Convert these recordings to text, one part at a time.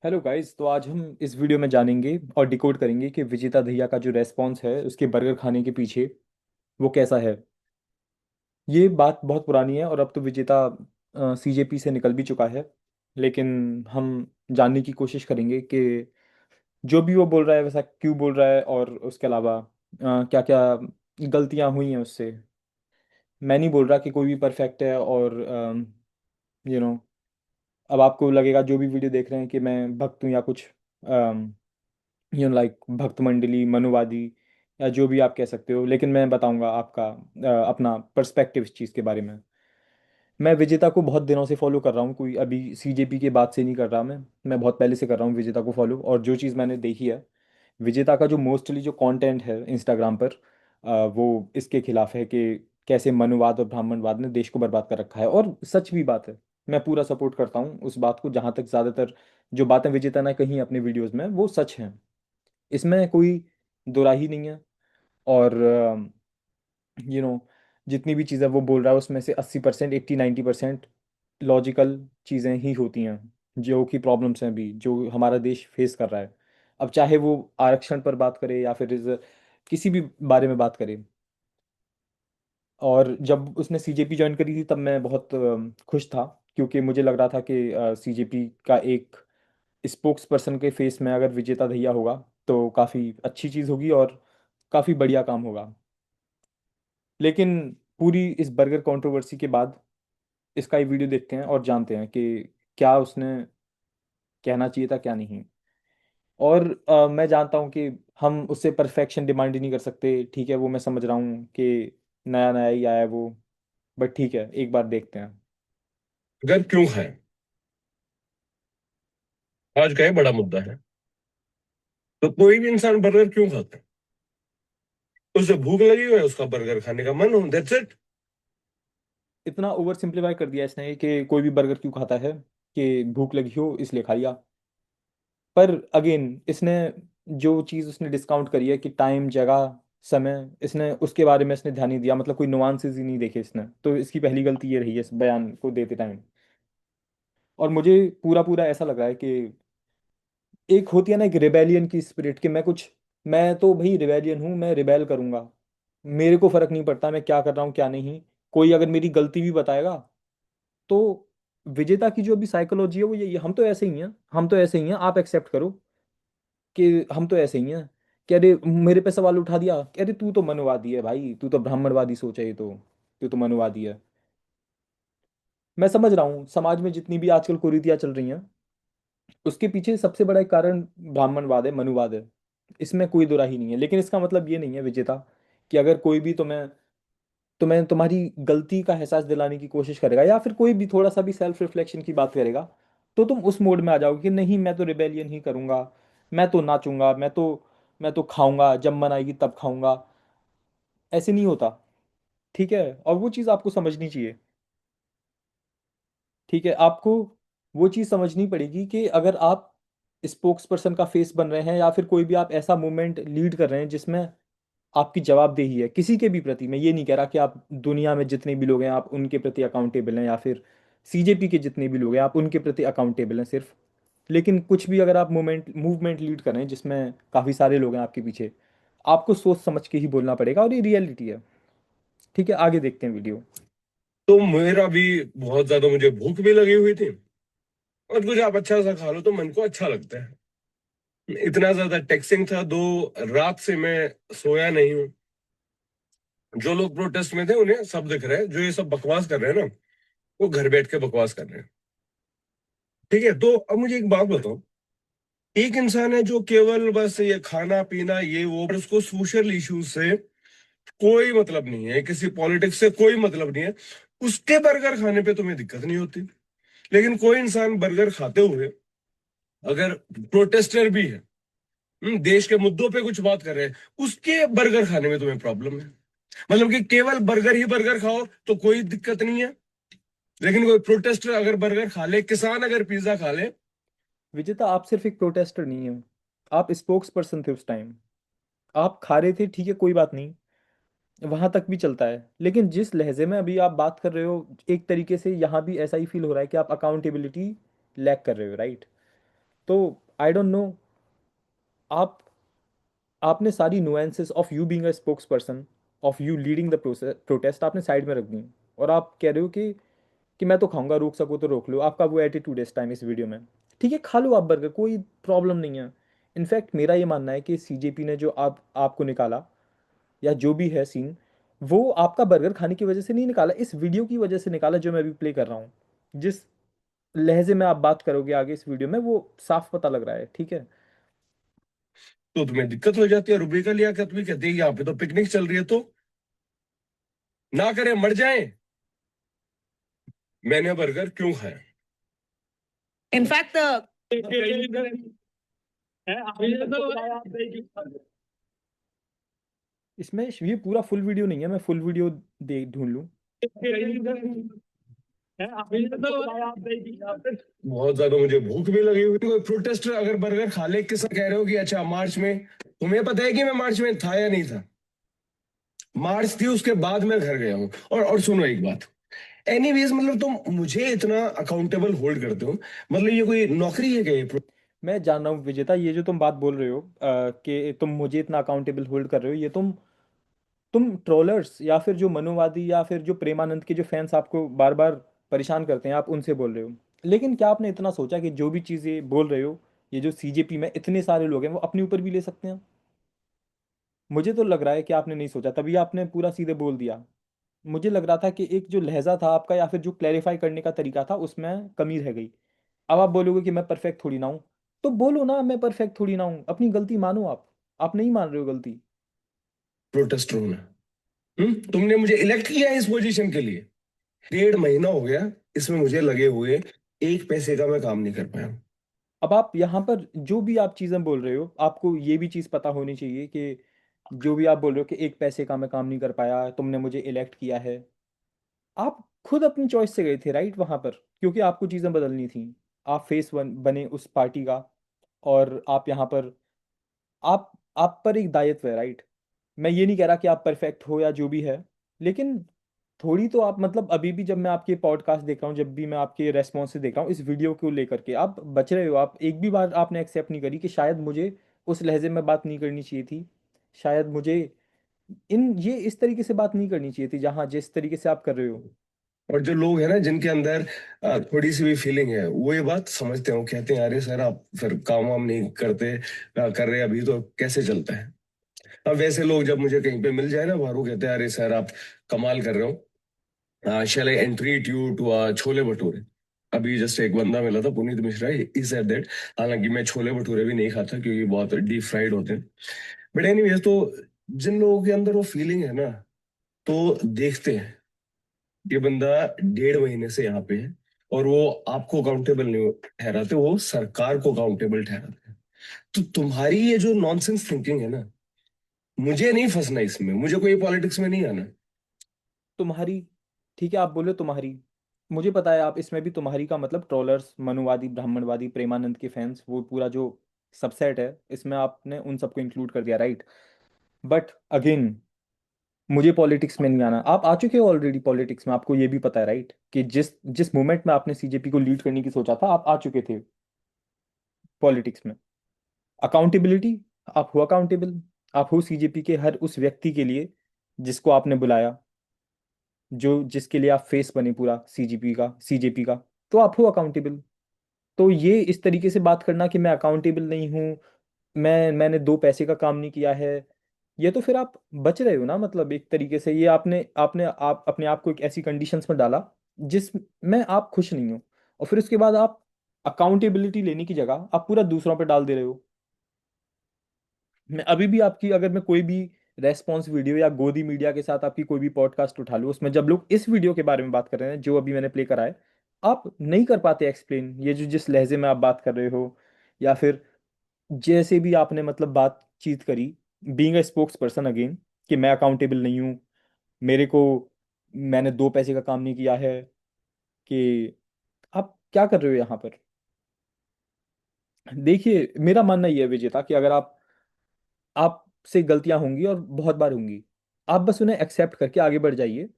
Hello guys. तो आज हम इस वीडियो में जानेंगे और डिकोड करेंगे कि विजेता दहिया का जो रेस्पॉन्स है उसके बर्गर खाने के पीछे वो कैसा है। ये बात बहुत पुरानी है और अब तो विजेता सीजेपी से निकल भी चुका है। लेकिन हम जानने की कोशिश करेंगे कि जो भी वो बोल रहा है वैसा क्यों बोल रहा है, और उसके अलावा क्या क्या गलतियां हुई हैं उससे। मैं नहीं बोल रहा कि कोई भी परफेक्ट है, और यू नो अब आपको लगेगा जो भी वीडियो देख रहे हैं कि मैं भक्त हूँ या कुछ, लाइक भक्त मंडली मनुवादी या जो भी आप कह सकते हो। लेकिन मैं बताऊंगा आपका अपना पर्सपेक्टिव इस चीज़ के बारे में। मैं विजेता को बहुत दिनों से फॉलो कर रहा हूँ, कोई अभी सीजेपी के बाद से नहीं कर रहा। मैं बहुत पहले से कर रहा हूँ विजेता को फॉलो, और जो चीज़ मैंने देखी है विजेता का जो मोस्टली जो कंटेंट है इंस्टाग्राम पर, वो इसके खिलाफ है कि कैसे मनुवाद और ब्राह्मणवाद ने देश को बर्बाद कर रखा है। और सच भी बात है, मैं पूरा सपोर्ट करता हूँ उस बात को। जहाँ तक ज़्यादातर जो बातें विजेता ने कही अपने वीडियोज़ में वो सच हैं, इसमें कोई दोराही नहीं है। और यू नो जितनी भी चीज़ें वो बोल रहा है उसमें से 80%, 80-90% लॉजिकल चीज़ें ही होती हैं। जो कि प्रॉब्लम्स हैं अभी जो हमारा देश फेस कर रहा है, अब चाहे वो आरक्षण पर बात करे या फिर किसी भी बारे में बात करे। और जब उसने सीजेपी ज्वाइन करी थी तब मैं बहुत खुश था, क्योंकि मुझे लग रहा था कि सीजेपी का एक स्पोक्स पर्सन के फेस में अगर विजेता दहिया होगा तो काफ़ी अच्छी चीज़ होगी और काफ़ी बढ़िया काम होगा। लेकिन पूरी इस बर्गर कंट्रोवर्सी के बाद इसका ये वीडियो देखते हैं और जानते हैं कि क्या उसने कहना चाहिए था क्या नहीं। और मैं जानता हूँ कि हम उससे परफेक्शन डिमांड ही नहीं कर सकते, ठीक है, वो मैं समझ रहा हूँ कि नया नया ही आया है वो। बट ठीक है, एक बार देखते हैं। अगर क्यों खाएं। आज का ये बड़ा मुद्दा है। तो कोई भी इंसान बर्गर क्यों खाता है? उसे भूख लगी हो, है उसका बर्गर खाने का मन हो, दैट्स इट। इतना ओवर सिंप्लीफाई कर दिया इसने कि कोई भी बर्गर क्यों खाता है, कि भूख लगी हो इसलिए खा लिया। पर अगेन इसने जो चीज़ उसने डिस्काउंट करी है कि टाइम जगह समय, इसने उसके बारे में इसने ध्यान नहीं दिया, मतलब कोई नुआंसेस ही नहीं देखे इसने। तो इसकी पहली गलती ये रही है इस बयान को देते टाइम। और मुझे पूरा पूरा ऐसा लग रहा है कि एक होती है ना एक रिबेलियन की स्पिरिट, कि मैं तो भाई रिबेलियन हूँ, मैं रिबेल करूंगा। मेरे को फर्क नहीं पड़ता मैं क्या कर रहा हूँ क्या नहीं। कोई अगर मेरी गलती भी बताएगा तो विजेता की जो भी साइकोलॉजी है वो यही है, हम तो ऐसे ही हैं, हम तो ऐसे ही हैं, आप एक्सेप्ट करो कि हम तो ऐसे ही हैं। कि अरे मेरे पे सवाल उठा दिया कि अरे तू तो मनुवादी है भाई, तू तो ब्राह्मणवादी सोच है, ये तो तू तो मनुवादी है। मैं समझ रहा हूँ समाज में जितनी भी आजकल कुरीतियां चल रही हैं उसके पीछे सबसे बड़ा एक कारण ब्राह्मणवाद है, मनुवाद है। इसमें कोई दोराही नहीं है। लेकिन इसका मतलब ये नहीं है विजेता कि अगर कोई भी तुम्हें तुम्हारी गलती का एहसास दिलाने की कोशिश करेगा या फिर कोई भी थोड़ा सा भी सेल्फ रिफ्लेक्शन की बात करेगा तो तुम उस मोड में आ जाओगे कि नहीं मैं तो रिबेलियन ही करूंगा, मैं तो नाचूंगा, मैं तो खाऊंगा, जब मन आएगी तब खाऊंगा। ऐसे नहीं होता, ठीक है। और वो चीज़ आपको समझनी चाहिए, ठीक है। आपको वो चीज़ समझनी पड़ेगी कि अगर आप स्पोक्स पर्सन का फेस बन रहे हैं या फिर कोई भी आप ऐसा मूवमेंट लीड कर रहे हैं जिसमें आपकी जवाबदेही है किसी के भी प्रति। मैं ये नहीं कह रहा कि आप दुनिया में जितने भी लोग हैं आप उनके प्रति अकाउंटेबल हैं, या फिर सीजेपी के जितने भी लोग हैं आप उनके प्रति अकाउंटेबल हैं सिर्फ। लेकिन कुछ भी अगर आप मूवमेंट लीड कर रहे हैं जिसमें काफ़ी सारे लोग हैं आपके पीछे, आपको सोच समझ के ही बोलना पड़ेगा, और ये रियलिटी है। ठीक है, आगे देखते हैं वीडियो। तो मेरा भी बहुत ज्यादा मुझे भूख भी लगी हुई थी, और कुछ आप अच्छा सा खा लो तो मन को अच्छा लगता है। इतना ज्यादा टैक्सिंग था, 2 रात से मैं सोया नहीं हूँ। जो लोग प्रोटेस्ट में थे उन्हें सब दिख रहा है, जो ये सब बकवास कर रहे हैं ना, वो घर बैठ के बकवास कर रहे हैं। ठीक है, तो अब मुझे एक बात बताओ। एक इंसान है जो केवल बस ये खाना पीना ये वो, और उसको सोशल इश्यूज से कोई मतलब नहीं है, किसी पॉलिटिक्स से कोई मतलब नहीं है, उसके बर्गर खाने पे तुम्हें दिक्कत नहीं होती। लेकिन कोई इंसान बर्गर खाते हुए अगर प्रोटेस्टर भी है, देश के मुद्दों पे कुछ बात कर रहे हैं, उसके बर्गर खाने में तुम्हें प्रॉब्लम है। मतलब कि केवल बर्गर ही बर्गर खाओ तो कोई दिक्कत नहीं है, लेकिन कोई प्रोटेस्टर अगर बर्गर खा ले, किसान अगर पिज्जा खा ले। विजेता आप सिर्फ एक प्रोटेस्टर नहीं हो, आप स्पोक्स पर्सन थे उस टाइम। आप खा रहे थे, ठीक है, कोई बात नहीं, वहां तक भी चलता है। लेकिन जिस लहजे में अभी आप बात कर रहे हो एक तरीके से यहाँ भी ऐसा ही फील हो रहा है कि आप अकाउंटेबिलिटी लैक कर रहे हो, राइट। तो आई डोंट नो, आप आपने सारी nuances of you being a spokes person, of you leading the protest आपने साइड में रख दी, और आप कह रहे हो कि मैं तो खाऊंगा, रोक सको तो रोक लो। आपका वो एटीट्यूड है इस टाइम इस वीडियो में। ठीक है, खा लो आप बर्गर, कोई प्रॉब्लम नहीं है। इनफैक्ट मेरा ये मानना है कि सीजेपी ने जो आपको निकाला, या जो भी है सीन, वो आपका बर्गर खाने की वजह से नहीं निकाला, इस वीडियो की वजह से निकाला जो मैं अभी प्ले कर रहा हूँ। जिस लहजे में आप बात करोगे आगे इस वीडियो में, वो साफ पता लग रहा है, ठीक है। तो तुम्हें दिक्कत हो जाती है, रुबी का लिया क्या तुम्हें कहती है यहाँ पे तो पिकनिक चल रही है, तो ना करे मर जाए। मैंने बर्गर क्यों खाया? इनफैक्ट इसमें ये पूरा फुल वीडियो नहीं है, मैं फुल वीडियो दे ढूंढ लूँ। बहुत ज्यादा मुझे भूख भी लगी हुई। कोई प्रोटेस्टर अगर बर्गर खा ले, किस कह रहे हो कि अच्छा मार्च में, तुम्हें पता है कि मैं मार्च में था या नहीं था? मार्च थी, उसके बाद मैं घर गया हूँ। और सुनो एक बात, एनीवेज मतलब तुम मुझे इतना अकाउंटेबल होल्ड करते हो, मतलब ये कोई नौकरी है क्या ये? मैं जान रहा हूँ विजेता, ये जो तुम बात बोल रहे हो कि तुम मुझे इतना अकाउंटेबल होल्ड कर रहे हो, ये तुम ट्रोलर्स या फिर जो मनुवादी या फिर जो प्रेमानंद के जो फैंस आपको बार बार परेशान करते हैं, आप उनसे बोल रहे हो। लेकिन क्या आपने इतना सोचा कि जो भी चीज़ें बोल रहे हो, ये जो सीजेपी में इतने सारे लोग हैं, वो अपने ऊपर भी ले सकते हैं? मुझे तो लग रहा है कि आपने नहीं सोचा, तभी आपने पूरा सीधे बोल दिया। मुझे लग रहा था कि एक जो लहजा था आपका, या फिर जो क्लैरिफाई करने का तरीका था, उसमें कमी रह गई। अब आप बोलोगे कि मैं परफेक्ट थोड़ी ना हूँ, तो बोलो ना मैं परफेक्ट थोड़ी ना हूँ, अपनी गलती मानो। आप नहीं मान रहे हो गलती। प्रोटेस्टर हूं मैं। तुमने मुझे इलेक्ट किया है इस पोजीशन के लिए। 1.5 महीना हो गया इसमें मुझे लगे हुए, एक पैसे का मैं काम नहीं कर पाया। अब आप यहाँ पर जो भी आप चीज़ें बोल रहे हो, आपको ये भी चीज़ पता होनी चाहिए कि जो भी आप बोल रहे हो कि एक पैसे का मैं काम नहीं कर पाया, तुमने मुझे इलेक्ट किया है, आप खुद अपनी चॉइस से गए थे राइट वहाँ पर, क्योंकि आपको चीज़ें बदलनी थी। आप फेस वन बने उस पार्टी का, और आप यहाँ पर, आप पर एक दायित्व है राइट। मैं ये नहीं कह रहा कि आप परफेक्ट हो या जो भी है, लेकिन थोड़ी तो आप, मतलब अभी भी जब मैं आपके पॉडकास्ट देख रहा हूँ, जब भी मैं आपके रेस्पॉन्स से देख रहा हूँ इस वीडियो को लेकर के, आप बच रहे हो। आप एक भी बार आपने एक्सेप्ट नहीं करी कि शायद मुझे उस लहजे में बात नहीं करनी चाहिए थी, शायद मुझे ये इस तरीके से बात नहीं करनी चाहिए थी, जहाँ जिस तरीके से आप कर रहे हो। और जो लोग हैं ना जिनके अंदर थोड़ी सी भी फीलिंग है, वो ये बात समझते हो, कहते हैं अरे सर आप फिर काम वाम नहीं करते, कर रहे अभी तो कैसे चलता है। अब वैसे लोग जब मुझे कहीं पे मिल जाए ना बाहर, वो कहते हैं अरे सर आप कमाल कर रहे हो, शैल आई एंट्रीट यू टू छोले भटूरे। अभी जस्ट एक बंदा मिला था, Puneet Mishra, he said that. हालांकि मैं छोले भटूरे भी नहीं खाता क्योंकि बहुत डीप फ्राइड होते हैं। बट एनीवेज, तो जिन लोगों के अंदर वो फीलिंग है ना, तो देखते हैं ये बंदा 1.5 महीने से यहाँ पे है, और वो आपको अकाउंटेबल नहीं ठहराते, वो सरकार को अकाउंटेबल ठहराते हैं। तो तुम्हारी ये जो नॉनसेंस थिंकिंग है ना, मुझे नहीं फंसना इसमें, मुझे कोई पॉलिटिक्स में नहीं आना। तुम्हारी, ठीक है आप बोले तुम्हारी, मुझे पता है आप इसमें भी तुम्हारी का मतलब ट्रोलर्स, मनुवादी, ब्राह्मणवादी, प्रेमानंद के फैंस, वो पूरा जो सबसेट है, इसमें आपने उन सबको इंक्लूड कर दिया राइट। बट अगेन, मुझे पॉलिटिक्स में नहीं आना। आप आ चुके हो ऑलरेडी पॉलिटिक्स में, आपको ये भी पता है राइट कि जिस जिस मोमेंट में आपने सीजेपी को लीड करने की सोचा था, आप आ चुके थे पॉलिटिक्स में। अकाउंटेबिलिटी, आप हो अकाउंटेबल, आप हो सीजेपी के हर उस व्यक्ति के लिए जिसको आपने बुलाया, जो जिसके लिए आप फेस बने पूरा सीजेपी का, तो आप हो अकाउंटेबल। तो ये इस तरीके से बात करना कि मैं अकाउंटेबल नहीं हूँ, मैंने दो पैसे का काम नहीं किया है, ये तो फिर आप बच रहे हो ना, मतलब एक तरीके से ये आपने आपने आप अपने आप को एक ऐसी कंडीशंस में डाला जिसमें आप खुश नहीं हो, और फिर उसके बाद आप अकाउंटेबिलिटी लेने की जगह आप पूरा दूसरों पे डाल दे रहे हो। मैं अभी भी आपकी, अगर मैं कोई भी रेस्पॉन्स वीडियो या गोदी मीडिया के साथ आपकी कोई भी पॉडकास्ट उठा लूँ, उसमें जब लोग इस वीडियो के बारे में बात कर रहे हैं जो अभी मैंने प्ले करा है, आप नहीं कर पाते एक्सप्लेन ये जो जिस लहजे में आप बात कर रहे हो, या फिर जैसे भी आपने मतलब बातचीत करी, being a spokes person again, कि मैं अकाउंटेबल नहीं हूँ, मेरे को, मैंने दो पैसे का काम नहीं किया है, कि आप क्या कर रहे हो यहाँ पर। देखिए मेरा मानना ये है विजेता, कि अगर आपसे गलतियां होंगी और बहुत बार होंगी, आप बस उन्हें एक्सेप्ट करके आगे बढ़ जाइए।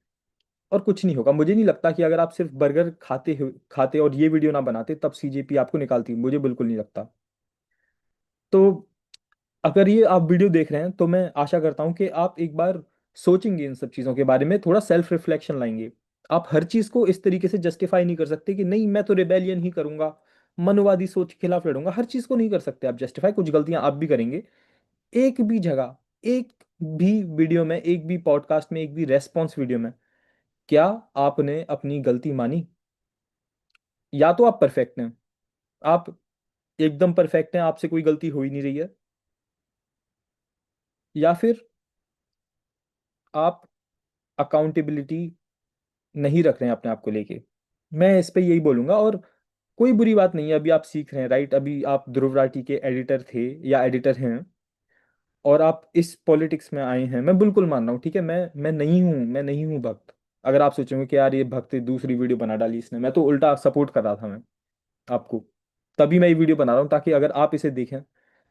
और कुछ नहीं होगा। मुझे नहीं लगता कि अगर आप सिर्फ बर्गर खाते और ये वीडियो ना बनाते तब सीजेपी आपको निकालती, मुझे बिल्कुल नहीं लगता। तो अगर ये आप वीडियो देख रहे हैं तो मैं आशा करता हूँ कि आप एक बार सोचेंगे इन सब चीज़ों के बारे में, थोड़ा सेल्फ रिफ्लेक्शन लाएंगे। आप हर चीज़ को इस तरीके से जस्टिफाई नहीं कर सकते कि नहीं मैं तो रिबेलियन ही करूंगा, मनुवादी सोच के खिलाफ लड़ूंगा। हर चीज़ को नहीं कर सकते आप जस्टिफाई, कुछ गलतियां आप भी करेंगे। एक भी जगह, एक भी वीडियो में, एक भी पॉडकास्ट में, एक भी रेस्पॉन्स वीडियो में क्या आपने अपनी गलती मानी? या तो आप परफेक्ट हैं, आप एकदम परफेक्ट हैं, आपसे कोई गलती हो ही नहीं रही है, या फिर आप अकाउंटेबिलिटी नहीं रख रहे हैं अपने आप को लेके। मैं इस पे यही बोलूंगा। और कोई बुरी बात नहीं है, अभी आप सीख रहे हैं, राइट? अभी आप ध्रुव राठी के एडिटर थे या एडिटर हैं, और आप इस पॉलिटिक्स में आए हैं, मैं बिल्कुल मान रहा हूँ, ठीक है। मैं नहीं हूँ भक्त। अगर आप सोचेंगे कि यार ये भक्त दूसरी वीडियो बना डाली इसने, मैं तो उल्टा सपोर्ट कर रहा था मैं आपको, तभी मैं ये वीडियो बना रहा हूँ ताकि अगर आप इसे देखें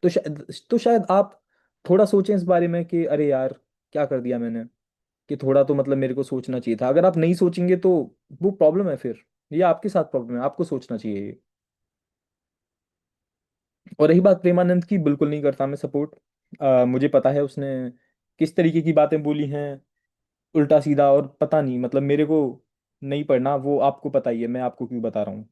तो शायद आप थोड़ा सोचें इस बारे में कि अरे यार क्या कर दिया मैंने, कि थोड़ा तो मतलब मेरे को सोचना चाहिए था। अगर आप नहीं सोचेंगे तो वो प्रॉब्लम है फिर, ये आपके साथ प्रॉब्लम है, आपको सोचना चाहिए ये। और रही बात प्रेमानंद की, बिल्कुल नहीं करता मैं सपोर्ट। मुझे पता है उसने किस तरीके की बातें बोली हैं, उल्टा सीधा, और पता नहीं मतलब मेरे को नहीं पढ़ना, वो आपको पता ही है, मैं आपको क्यों बता रहा हूँ।